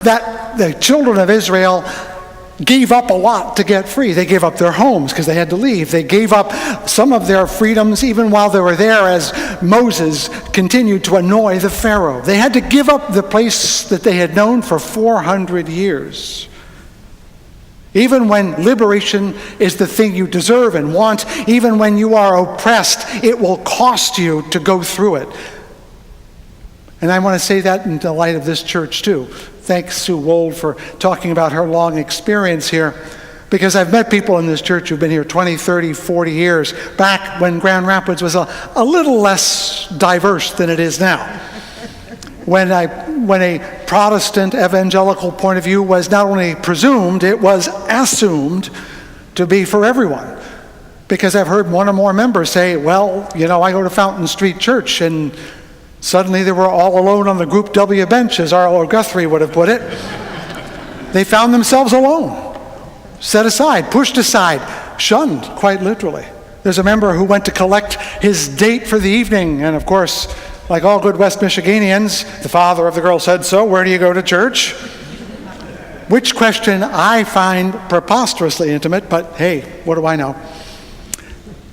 that the children of Israel gave up a lot to get free. They gave up their homes because they had to leave. They gave up some of their freedoms even while they were there as Moses continued to annoy the Pharaoh. They had to give up the place that they had known for 400 years. Even when liberation is the thing you deserve and want, even when you are oppressed, it will cost you to go through it. And I want to say that in the light of this church too. Thanks Sue Wold for talking about her long experience here, because I've met people in this church who've been here 20, 30, 40 years, back when Grand Rapids was a little less diverse than it is now. When a Protestant evangelical point of view was not only presumed, it was assumed to be for everyone. Because I've heard one or more members say, well, I go to Fountain Street Church, and suddenly they were all alone on the Group W bench, as R.L. Guthrie would have put it. They found themselves alone, set aside, pushed aside, shunned, quite literally. There's a member who went to collect his date for the evening, and of course, like all good West Michiganians, the father of the girl said, so where do you go to church? Which question I find preposterously intimate, but hey, what do I know?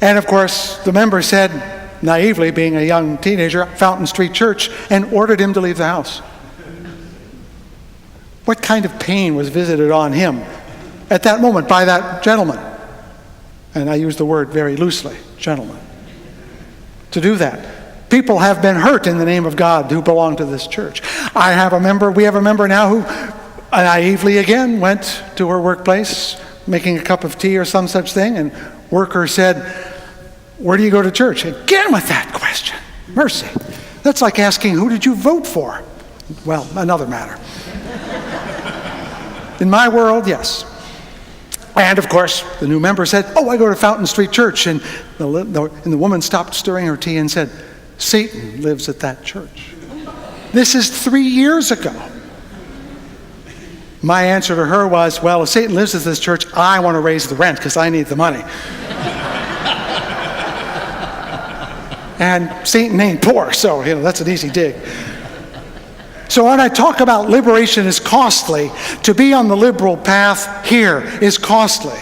And of course, the member said, naively, being a young teenager, Fountain Street Church, and ordered him to leave the house. What kind of pain was visited on him at that moment by that gentleman? And I use the word very loosely, gentleman. To do that. People have been hurt in the name of God who belong to this church. We have a member now who naively again went to her workplace, making a cup of tea or some such thing, and worker said, where do you go to church? Again with that question. Mercy. That's like asking, who did you vote for? Well, another matter. In my world, yes. And of course, the new member said, I go to Fountain Street Church. And the woman stopped stirring her tea and said, Satan lives at that church. This is 3 years ago. My answer to her was, well, if Satan lives at this church, I want to raise the rent because I need the money. And Satan ain't poor, so that's an easy dig. So when I talk about liberation is costly, to be on the liberal path here is costly.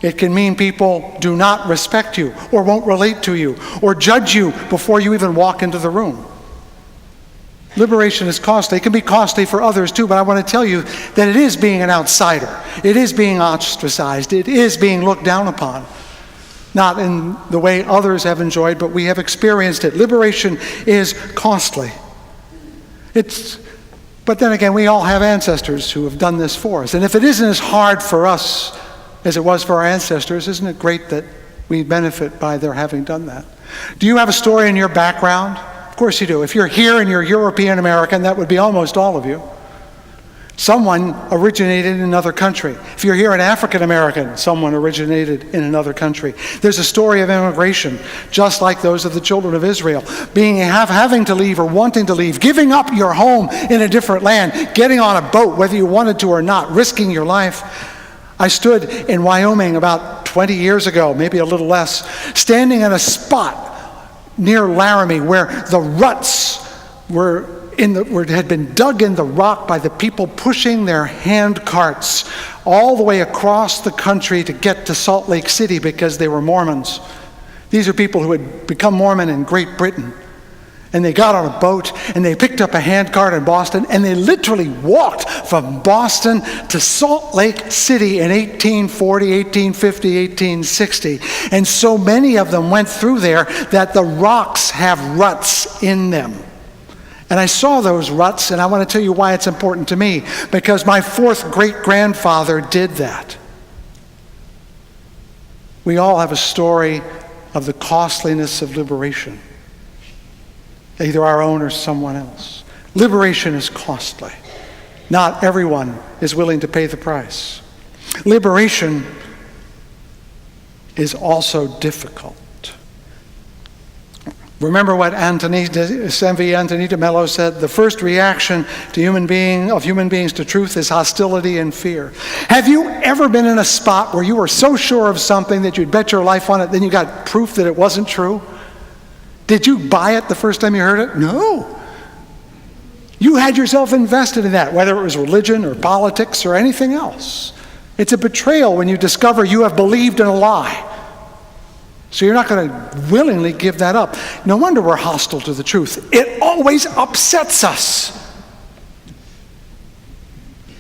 It can mean people do not respect you, or won't relate to you, or judge you before you even walk into the room. Liberation is costly. It can be costly for others too, but I want to tell you that it is being an outsider. It is being ostracized. It is being looked down upon. Not in the way others have enjoyed, but we have experienced it. Liberation is costly. But then again, we all have ancestors who have done this for us. And if it isn't as hard for us as it was for our ancestors, isn't it great that we benefit by their having done that? Do you have a story in your background? Of course you do. If you're here and you're European American, that would be almost all of you. Someone originated in another country. If you're here an African American, someone originated in another country. There's a story of immigration, just like those of the children of Israel, having to leave or wanting to leave, giving up your home in a different land, getting on a boat, whether you wanted to or not, risking your life. I stood in Wyoming about 20 years ago, maybe a little less, standing in a spot near Laramie where the ruts had been dug in the rock by the people pushing their hand carts all the way across the country to get to Salt Lake City because they were Mormons. These are people who had become Mormon in Great Britain. And they got on a boat and they picked up a hand cart in Boston and they literally walked from Boston to Salt Lake City in 1840, 1850, 1860. And so many of them went through there that the rocks have ruts in them. And I saw those ruts, and I want to tell you why it's important to me. Because my fourth great-grandfather did that. We all have a story of the costliness of liberation, either our own or someone else. Liberation is costly. Not everyone is willing to pay the price. Liberation is also difficult. Remember what Anthony de Mello said, the first reaction to human beings to truth is hostility and fear. Have you ever been in a spot where you were so sure of something that you'd bet your life on it, then you got proof that it wasn't true? Did you buy it the first time you heard it? No. You had yourself invested in that, whether it was religion or politics or anything else. It's a betrayal when you discover you have believed in a lie. So you're not going to willingly give that up. No wonder we're hostile to the truth. It always upsets us.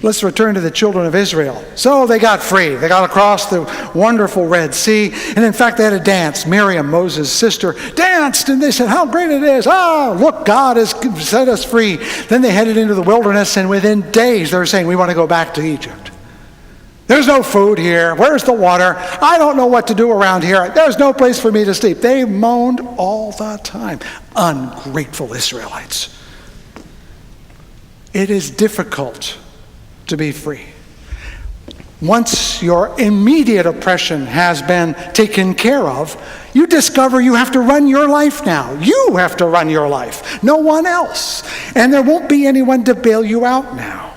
Let's return to the children of Israel. So they got free. They got across the wonderful Red Sea. And in fact, they had a dance. Miriam, Moses' sister, danced. And they said, how great it is. Oh, look, God has set us free. Then they headed into the wilderness. And within days, they were saying, we want to go back to Egypt. There's no food here. Where's the water? I don't know what to do around here. There's no place for me to sleep. They moaned all the time. Ungrateful Israelites. It is difficult to be free. Once your immediate oppression has been taken care of, you discover you have to run your life now. You have to run your life, no one else. And there won't be anyone to bail you out now.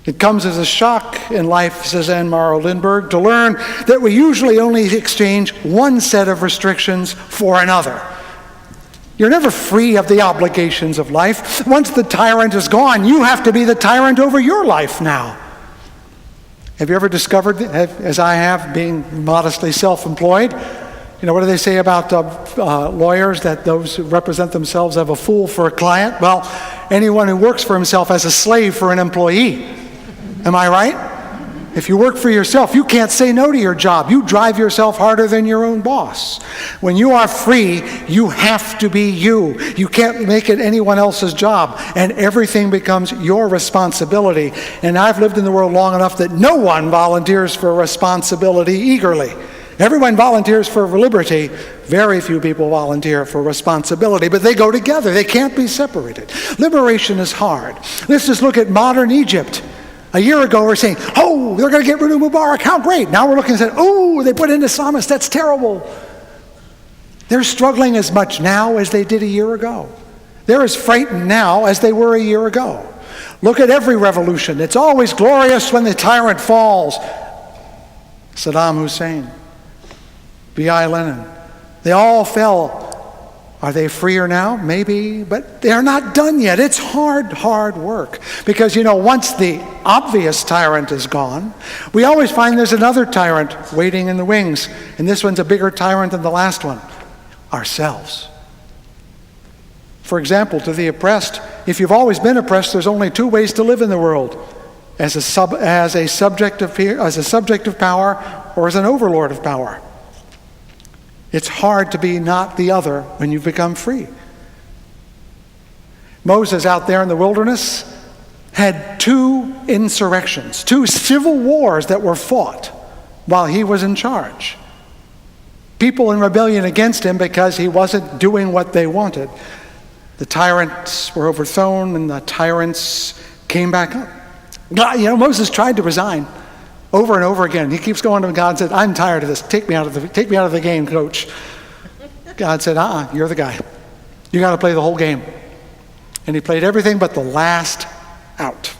It comes as a shock in life, says Anne Morrow Lindbergh, to learn that we usually only exchange one set of restrictions for another. You're never free of the obligations of life. Once the tyrant is gone, you have to be the tyrant over your life now. Have you ever discovered, as I have, being modestly self-employed? You know, what do they say about lawyers, that those who represent themselves have a fool for a client? Well, anyone who works for himself has a slave for an employee. Am I right? If you work for yourself, you can't say no to your job. You drive yourself harder than your own boss. When you are free, you have to be you. You can't make it anyone else's job, and everything becomes your responsibility. And I've lived in the world long enough that no one volunteers for responsibility eagerly. Everyone volunteers for liberty. Very few people volunteer for responsibility, but they go together. They can't be separated. Liberation is hard. Let's just look at modern Egypt. A year ago, we're saying, oh, they're going to get rid of Mubarak. How great. Now we're looking and saying, oh, they put in Islamists. That's terrible. They're struggling as much now as they did a year ago. They're as frightened now as they were a year ago. Look at every revolution. It's always glorious when the tyrant falls. Saddam Hussein, B.I. Lenin, they all fell. Are they freer now? Maybe, but they're not done yet. It's hard work. Because, you know, once the obvious tyrant is gone, we always find there's another tyrant waiting in the wings. And this one's a bigger tyrant than the last one. Ourselves. For example, to the oppressed, if you've always been oppressed, there's only two ways to live in the world. As a subject of power, or as an overlord of power. It's hard to be not the other when you've become free. Moses out there in the wilderness had two insurrections, two civil wars that were fought while he was in charge. People in rebellion against him because he wasn't doing what they wanted. The tyrants were overthrown and the tyrants came back up. God, you know, Moses tried to resign. Over and over again. He keeps going to God and said, I'm tired of this. Take me out of the game, coach. God said, you're the guy. You got to play the whole game. And he played everything but the last out.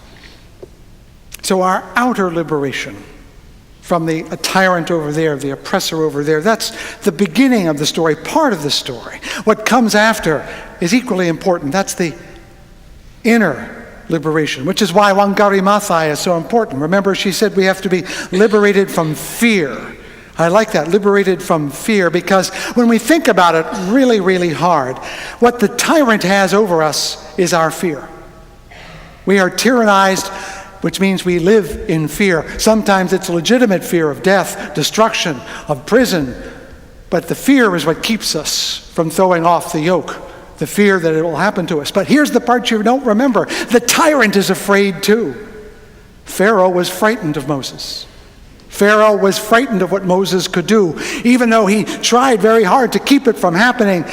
So our outer liberation from the tyrant over there, the oppressor over there, that's the beginning of the story, part of the story. What comes after is equally important. That's the inner liberation, which is why Wangari Maathai is so important. Remember, she said we have to be liberated from fear. I like that, liberated from fear, because when we think about it really, really hard, what the tyrant has over us is our fear. We are tyrannized, which means we live in fear. Sometimes it's legitimate fear of death, destruction, of prison, but the fear is what keeps us from throwing off the yoke. The fear that it will happen to us. But here's the part you don't remember. The tyrant is afraid too. Pharaoh was frightened of Moses. Pharaoh was frightened of what Moses could do. Even though he tried very hard to keep it from happening,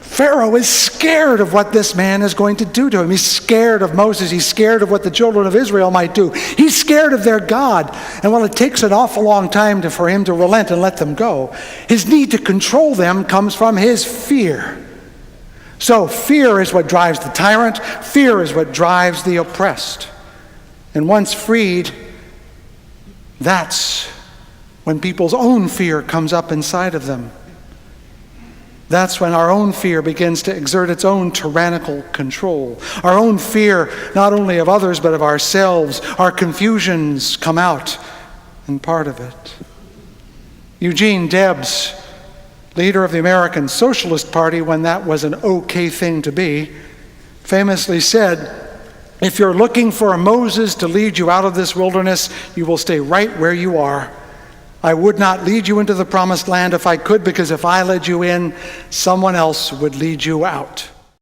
Pharaoh is scared of what this man is going to do to him. He's scared of Moses. He's scared of what the children of Israel might do. He's scared of their God. And while it takes an awful long time for him to relent and let them go, his need to control them comes from his fear. So fear is what drives the tyrant. Fear is what drives the oppressed. And once freed, that's when people's own fear comes up inside of them. That's when our own fear begins to exert its own tyrannical control. Our own fear, not only of others, but of ourselves. Our confusions come out in part of it. Eugene Debs, leader of the American Socialist Party when that was an okay thing to be, famously said, "If you're looking for a Moses to lead you out of this wilderness, you will stay right where you are. I would not lead you into the promised land if I could, because if I led you in, someone else would lead you out."